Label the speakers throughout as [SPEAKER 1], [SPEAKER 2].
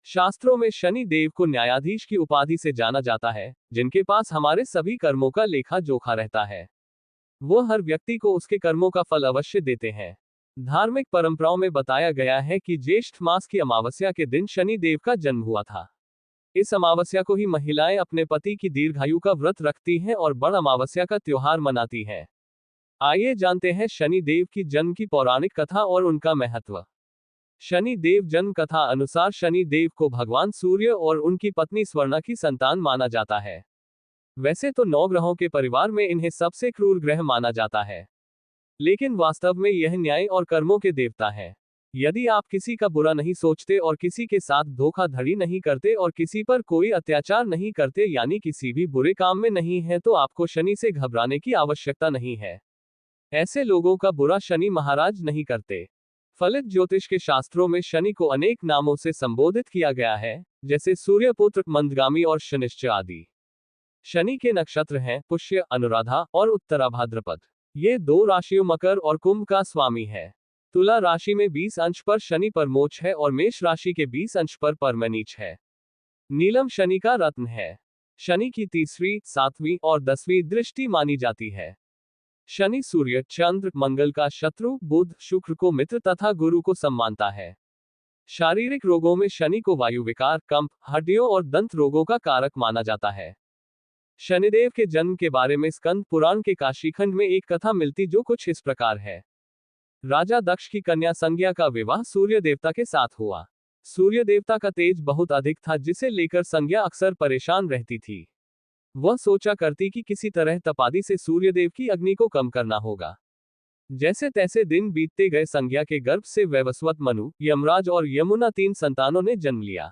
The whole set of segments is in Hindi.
[SPEAKER 1] शास्त्रों में शनि देव को न्यायाधीश की उपाधि से जाना जाता है, जिनके पास हमारे सभी कर्मों का लेखा जोखा रहता है। वो हर व्यक्ति को उसके कर्मों का फल अवश्य देते हैं। धार्मिक परंपराओं में बताया गया है कि ज्येष्ठ मास की अमावस्या के दिन शनि देव का जन्म हुआ था। इस अमावस्या को ही महिलाएं अपने पति की दीर्घायु का व्रत रखती हैं और बड़ अमावस्या का त्योहार मनाती हैं। आइए जानते हैं शनि देव की जन्म की पौराणिक कथा और उनका महत्व। शनि देव जन्म कथा अनुसार शनि देव को भगवान सूर्य और उनकी पत्नी स्वर्णा की संतान माना जाता है। वैसे तो 9 ग्रहों के परिवार में इन्हें सबसे क्रूर ग्रह माना जाता है, लेकिन वास्तव में यह न्याय और कर्मों के देवता हैं। यदि आप किसी का बुरा नहीं सोचते और किसी के साथ धोखाधड़ी नहीं करते और किसी पर कोई अत्याचार नहीं करते, यानी किसी भी बुरे काम में नहीं है, तो आपको शनि से घबराने की आवश्यकता नहीं है। ऐसे लोगों का बुरा शनि महाराज नहीं करते। फलित ज्योतिष के शास्त्रों में शनि को अनेक नामों से संबोधित किया गया है, जैसे सूर्यपुत्र, मंदगामी और शनिश्च आदि। शनि के नक्षत्र हैं पुष्य, अनुराधा और उत्तरा भाद्रपद। ये 2 राशियों मकर और कुंभ का स्वामी है। तुला राशि में 20 अंश पर शनि परमोच्च है और मेष राशि के 20 अंश पर परमनीच है। नीलम शनि का रत्न है। शनि की तीसरी, 7वीं और 10वीं दृष्टि मानी जाती है। शनि सूर्य, चंद्र, मंगल का शत्रु, बुध, शुक्र को मित्र तथा गुरु को सम्मानता है। शारीरिक रोगों में शनि को वायु विकार, कंप, हड्डियों और दंत रोगों का कारक माना जाता है। शनिदेव के जन्म के बारे में स्कंद पुराण के काशीखंड में एक कथा मिलती जो कुछ इस प्रकार है। राजा दक्ष की कन्या संज्ञा का विवाह सूर्य देवता के साथ हुआ। सूर्य देवता का तेज बहुत अधिक था, जिसे लेकर संज्ञा अक्सर परेशान रहती थी। वह सोचा करती कि किसी तरह तपादी से सूर्यदेव की अग्नि को कम करना होगा। जैसे तैसे दिन बीतते गए, संज्ञा के गर्भ से वैवस्वत, मनु, यमराज और यमुना 3 संतानों ने जन्म लिया।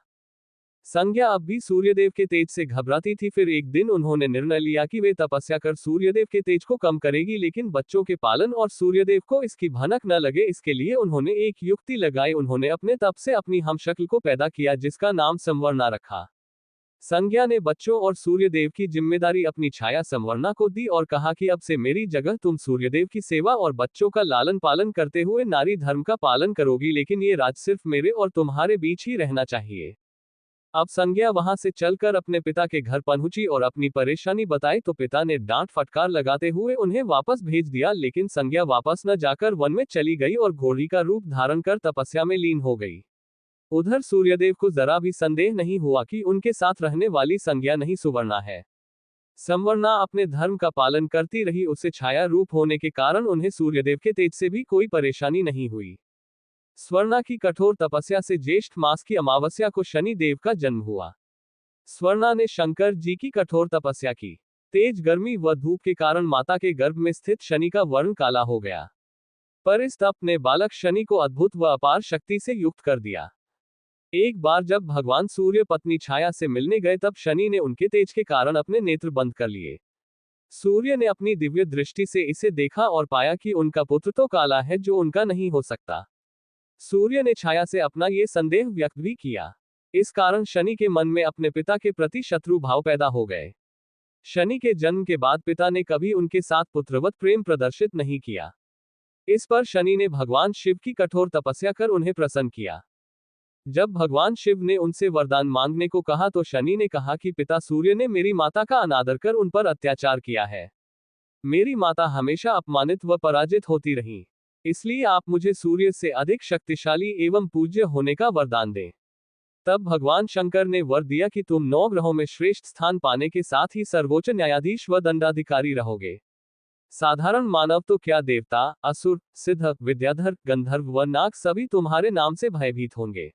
[SPEAKER 1] संज्ञा अब भी सूर्यदेव के तेज से घबराती थी। फिर एक दिन उन्होंने निर्णय लिया कि वे तपस्या कर सूर्यदेव के तेज को कम करेगी, लेकिन बच्चों के पालन और सूर्यदेव को इसकी भनक न लगे, इसके लिए उन्होंने एक युक्ति लगाई। उन्होंने अपने तप से अपनी हमशक्ल को पैदा किया, जिसका नाम संवर्णा रखा। संज्ञा ने बच्चों और सूर्यदेव की जिम्मेदारी अपनी छाया संवर्णा को दी और कहा कि अब से मेरी जगह तुम सूर्यदेव की सेवा और बच्चों का लालन पालन करते हुए नारी धर्म का पालन करोगी, लेकिन ये राज सिर्फ मेरे और तुम्हारे बीच ही रहना चाहिए। अब संज्ञा वहां से चलकर अपने पिता के घर पहुंची और अपनी परेशानी बताई तो पिता ने डांट फटकार लगाते हुए उन्हें वापस भेज दिया, लेकिन संज्ञा वापस न जाकर वन में चली गई और घोड़ी का रूप धारण कर तपस्या में लीन हो गई। उधर सूर्यदेव को जरा भी संदेह नहीं हुआ कि उनके साथ रहने वाली संज्ञा नहीं सुवर्णा है। संवर्णा अपने धर्म का पालन करती रही, उसे छाया रूप होने के कारण उन्हें सूर्यदेव के तेज से भी कोई परेशानी नहीं हुई। स्वर्णा की कठोर तपस्या से ज्येष्ठ मास की अमावस्या को शनि देव का जन्म हुआ। स्वर्णा ने शंकर जी की कठोर तपस्या की। तेज गर्मी व धूप के कारण माता के गर्भ में स्थित शनि का वर्ण काला हो गया, पर इस तप ने बालक शनि को अद्भुत व अपार शक्ति से युक्त कर दिया। एक बार जब भगवान सूर्य पत्नी छाया से मिलने गए, तब शनि ने उनके तेज के कारण अपने नेत्र बंद कर लिए। सूर्य ने अपनी दिव्य दृष्टि से इसे देखा और पाया कि उनका पुत्र तो काला है, जो उनका नहीं हो सकता। सूर्य ने छाया से अपना ये संदेह व्यक्त भी किया। इस कारण शनि के मन में अपने पिता के प्रति शत्रु भाव पैदा हो गए। शनि के जन्म के बाद पिता ने कभी उनके साथ पुत्रवत प्रेम प्रदर्शित नहीं किया। इस पर शनि ने भगवान शिव की कठोर तपस्या कर उन्हें प्रसन्न किया। जब भगवान शिव ने उनसे वरदान मांगने को कहा तो शनि ने कहा कि पिता सूर्य ने मेरी माता का अनादर कर उन पर अत्याचार किया है। मेरी माता हमेशा अपमानित व पराजित होती रही, इसलिए आप मुझे सूर्य से अधिक शक्तिशाली एवं पूज्य होने का वरदान दें। तब भगवान शंकर ने वर दिया कि तुम 9 ग्रहों में श्रेष्ठ स्थान पाने के साथ ही सर्वोच्च न्यायाधीश व दंडाधिकारी रहोगे। साधारण मानव तो क्या, देवता, असुर, सिद्ध, विद्याधर, गंधर्व व नाग सभी तुम्हारे नाम से भयभीत होंगे।